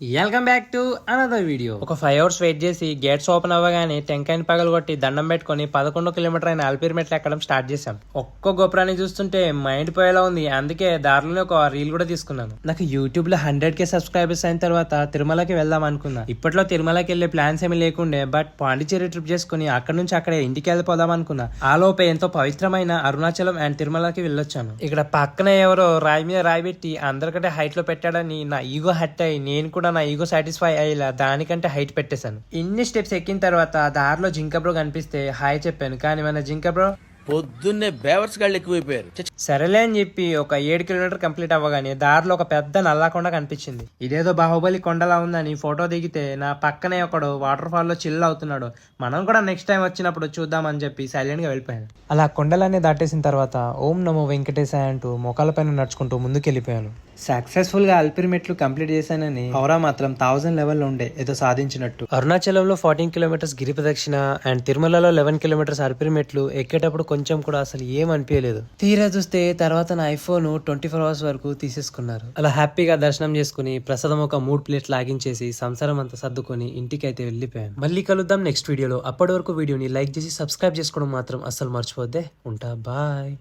Welcome back to another video. ఒక 5 hours wait చేసి gates open అవ్వగానే టెంకాయని పగలు కొట్టి దండం పెట్టుకుని 11 కిలోమీటర్ అయిన అల్పిరి మెట్లు ఎక్కడం స్టార్ట్ చేశాం. ఒక్క గోపురాన్ని చూస్తుంటే మైండ్ పోయేలా ఉంది. అందుకే దారిలోనే ఒక రీల్ కూడా తీసుకున్నాను. నాకు యూట్యూబ్ లో 100K సబ్స్క్రైబర్స్ అయిన తర్వాత తిరుమలకి వెళ్దాం అనుకున్నా. ఇప్పట్లో తిరుమలకి వెళ్లే ప్లాన్స్ ఏమి లేకుండే, బట్ పాండిచేరి ట్రిప్ చేసుకుని అక్కడ నుంచి అక్కడే ఇంటికి వెళ్ళిపోదాం అనుకున్నా. ఆ లోపే ఎంతో పవిత్రమైన అరుణాచలం అండ్ తిరుమలకి వెళ్ళొచ్చాను. ఇక్కడ పక్కన ఎవరో రాయి మీద రాయి పెట్టి అందరికంటే హైట్ లో పెట్టాడని నా ఈగో హట్ అయ్యి నేను కూడా నా ఈగో సాటిస్ఫై అయ్యేలా దానికంటే హైట్ పెట్టేశాను. ఇన్ని స్టెప్స్ ఎక్కిన తర్వాత దారిలో జింక బ్రో కనిపిస్తే హాయ్ చెప్పాను. కానీ మన జింక బ్రో పొద్దున్నే బేవర్స్ గాళ్ళు ఎక్కువైపోయారు. సరేలే అని చెప్పి ఒక 7 కిలోమీటర్ కంప్లీట్ అవ్వగానే దారిలో ఒక పెద్ద నల్లా కొండ కనిపించింది. ఇదేదో బాహుబలి కొండలా ఉందని ఫోటో దిగితే నా పక్కనే ఒకడు వాటర్ ఫాల్ లో చిల్ అవుతున్నాడు. మనం కూడా నెక్స్ట్ టైం వచ్చినప్పుడు చూద్దామని చెప్పి సైలెంట్ గా వెళ్ళిపోయాను. అలా కొండలన్నీ దాటేసిన తర్వాత ఓం నమో వెంకటేశాయ అంటూ మోకాల పైన నడుచుకుంటూ ముందుకెళ్ళిపోయాను. సక్సెస్ఫుల్ గా అల్పిరి మెట్లు కంప్లీట్ చేశానని హౌరా మాత్రం 1000 లెవెల్లో ఉండే ఏదో సాధించినట్టు. అరుణాచలంలో 14 కిలోమీటర్స్ గిరి ప్రదక్షిణ అండ్ తిరుమలలో 11 కిలోమీటర్స్ అల్పిరి మెట్లు ఎక్కేటప్పుడు కొంచెం కూడా అసలు ఏం అనిపించలేదు. తీరా చూస్తే తర్వాత నా ఐఫోన్ 24 hours వరకు తీసేసుకున్నారు. అలా హ్యాపీగా దర్శనం చేసుకుని ప్రసాదం ఒక 3 ప్లేట్లు లాగించేసి సంసారం అంతా సర్దుకొని ఇంటికి అయితే వెళ్ళిపోయాను. మళ్ళీ కలుద్దాం నెక్స్ట్ వీడియోలో. అప్పటి వరకు వీడియోని లైక్ చేసి సబ్స్క్రైబ్ చేసుకోవడం మాత్రం అస్సలు మర్చిపోద్దే. ఉంటా, బాయ్.